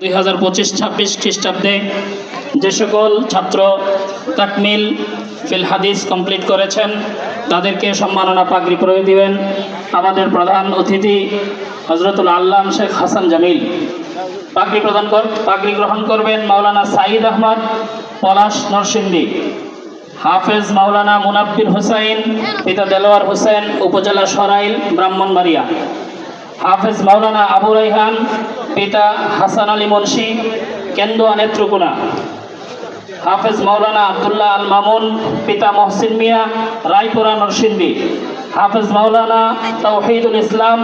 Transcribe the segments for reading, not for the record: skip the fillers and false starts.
2025-26 খ্রিস্টাব্দে যে সকল ছাত্র তাকমিল ফিল হাদিস কমপ্লিট করেছেন তাদেরকে সম্মাননা পাগড়ি পরিয়ে দিবেন আমাদের প্রধান অতিথি হযরতুল আল্লাম শেখ হাসান জামিল। পাগড়ি গ্রহণ করবেন মাওলানা সাঈদ আহমদ পলাশ নরসিংদী, হাফেজ মাওলানা মুনাব্বির হুসাইন পিতা দেলোয়ার হোসেন উপজেলা সরাইল ব্রাহ্মণবাড়িয়া, হাফেজ মাওলানা আবু রাইহান পিতা হাসান আলী মুন্সি কেন্দুয়া নেত্রকোনা, হাফেজ মাওলানা আব্দুল্লাহ আল মামুন পিতা মহসিন মিয়া রায়পুরা নরসিংদী, হাফেজ মাওলানা তাওহিদুল ইসলাম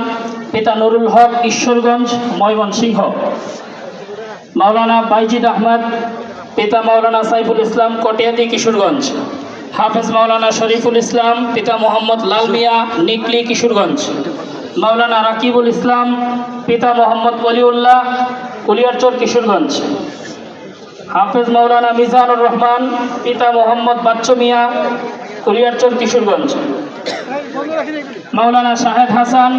পিতা নুরুল হক ঈশ্বরগঞ্জ ময়মনসিংহ, মাওলানা বাইজিদ আহমদ পিতা মাওলানা সাইফুল ইসলাম কটিয়াদি কিশোরগঞ্জ, হাফেজ মাওলানা শরীফুল ইসলাম পিতা মোহাম্মদ লাল মিয়া নিকলি কিশোরগঞ্জ, মাওলানা রাকিবুল ইসলাম পিতা মোহাম্মদ ওলিউল্লাহ কুলিয়ারচর কিশোরগঞ্জ, হাফেজ মাওলানা মিজানুর রহমান পিতা মোহাম্মদ বাচ্চু মিয়া কুলিয়ারচর কিশোরগঞ্জ, মাওলানা শাহেদ হাসান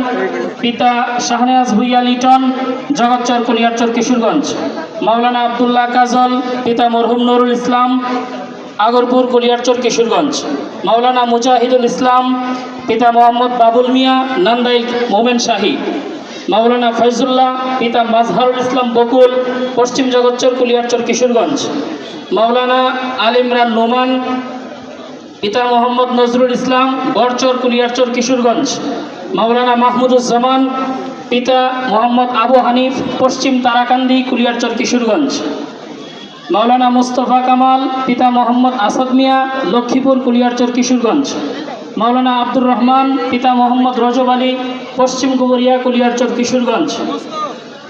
পিতা শাহনেয়াজ ভুইয়া লিটন জগৎচর কুলিয়ারচর কিশোরগঞ্জ, মাওলানা আবদুল্লাহ কাজল পিতা মরহুম নুরুল ইসলাম আগরপুর কুলিয়ারচর কিশোরগঞ্জ, মাওলানা মুজাহিদুল ইসলাম পিতা মোহাম্মদ বাবুল মিয়া নান্দাইল মোমেন শাহী, মাওলানা ফয়জুল্লাহ পিতা মাজহারুল ইসলাম বকুল পশ্চিম জগৎচর কুলিয়ারচর কিশোরগঞ্জ, মাওলানা আল ইমরান নোমান পিতা মোহাম্মদ নজরুল ইসলাম বরচর কুলিয়ারচর কিশোরগঞ্জ, মাওলানা মাহমুদুজ্জামান পিতা মোহাম্মদ আবু হানিফ পশ্চিম তারাকান্দি কুলিয়ারচর কিশোরগঞ্জ, মাওলানা মুস্তফা কামাল পিতা মোহাম্মদ আসাদ মিয়া লক্ষ্মীপুর কুলিয়ারচর কিশোরগঞ্জ, মাওলানা আব্দুর রহমান পিতা মোহাম্মদ রজব আলী পশ্চিম গোবরিয়া কুলিয়ারচর কিশোরগঞ্জ,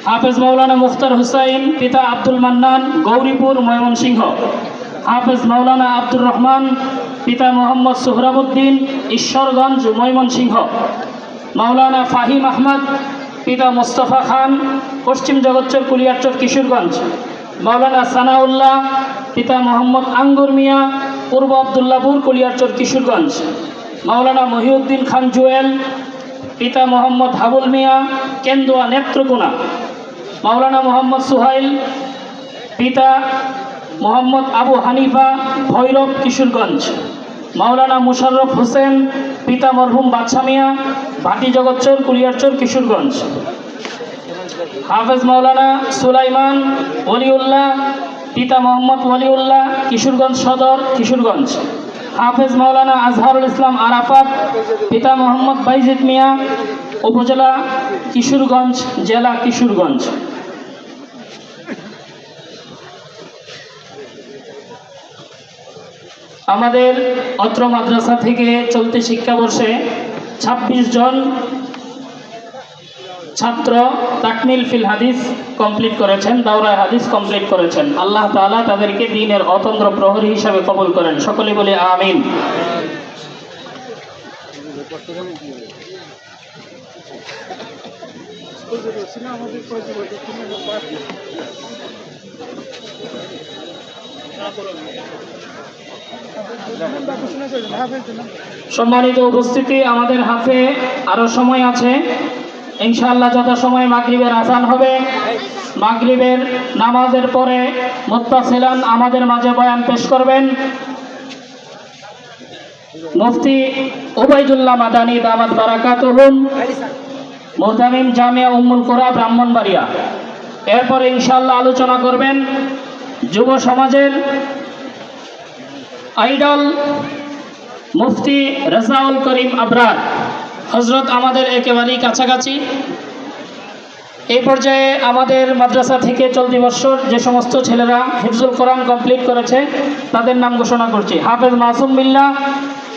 হাফেজ মাওলানা মুখতার হুসাইন পিতা আব্দুল মান্নান গৌরীপুর ময়মনসিংহ, হাফেজ মাওলানা আব্দুর রহমান পিতা মোহাম্মদ সোহরাবুদ্দিন ঈশ্বরগঞ্জ ময়মনসিংহ, মাওলানা ফাহিম আহমদ পিতা মোস্তফা খান পশ্চিম জগৎচর কুলিয়ারচর কিশোরগঞ্জ, মাওলানা সানাউল্লাহ পিতা মোহাম্মদ আঙ্গুর মিয়া পূর্ব আবদুল্লাপুর কুলিয়ারচর কিশোরগঞ্জ, মাওলানা মহিউদ্দিন খান জুয়েল পিতা মোহাম্মদ হাবুল মিয়া কেন্দুয়া নেত্রকোনা, মাওলানা মোহাম্মদ সুহাইল পিতা মোহাম্মদ আবু হানিফা ভৈরব কিশোরগঞ্জ, মাওলানা মুশাররফ হোসেন পিতা মরহুম বাদশা মিয়া ভাটি জগৎচর কুলিয়ারচর কিশোরগঞ্জ, হাফেজ মাওলানা সুলাইমান ওলিউল্লাহ পিতা মোহাম্মদ ওলিউল্লাহ কিশোরগঞ্জ সদর কিশোরগঞ্জ, হাফেজ মাওলানা আজহারুল ইসলাম আরাফাত পিতা মোহাম্মদ বাইজিদ মিয়া উপজেলা কিশোরগঞ্জ জেলা কিশোরগঞ্জ। আমাদের অত্র মাদ্রাসা থেকে চলতি শিক্ষাবর্ষে 26 জন ছাত্র তাকমিল ফিল হাদিস কমপ্লিট করেছেন, দাওরায়ে হাদিস কমপ্লিট করেছেন। আল্লাহ তাআলা তাদেরকে দ্বীনের অতন্দ্র প্রহরী হিসাবে কবুল করেন, সকলে বলে আমিন। সম্মানিত উপস্থিতি, আমাদের হাতে আরো সময় আছে। ইনশাআল্লাহ যথাসময়ে মাগরিবের আযান হবে। মাগরিবের নামাজের পরে মুত্তাসিলান আমাদের মাঝে বয়ান পেশ করবেন মুফতি উবাইদুল্লাহ মাদানী দামাত বারাকাতুহুম মুহতামিম জামিয়া উম্মুল কুরা ব্রাহ্মণবাড়িয়া। এরপরে ইনশাআল্লাহ আলোচনা করবেন যুব সমাজের আইডল মুফতি রেজাউল করিম আবরার হযরত আমাদের একেবারেই কাছাকাছি। এই পর্যায়ে আমাদের মাদ্রাসা থেকে চলতি বছর যে সমস্ত ছেলেরা হিফজুল কোরআন কমপ্লিট করেছে তাদের নাম ঘোষণা করছি। হাফেজ মাসুম বিল্লাহ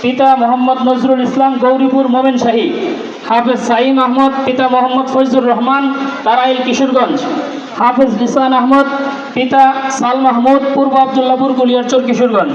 পিতা মোহাম্মদ নজরুল ইসলাম গৌরীপুর মোমেন শাহী, হাফেজ সাইম আহমদ পিতা মোহাম্মদ ফয়জুর রহমান তারাইল কিশোরগঞ্জ, হাফেজ লিসান আহমদ পিতা সাল মাহমুদ পূর্ব আবদুল্লাপুর কুলিয়ারচর কিশোরগঞ্জ।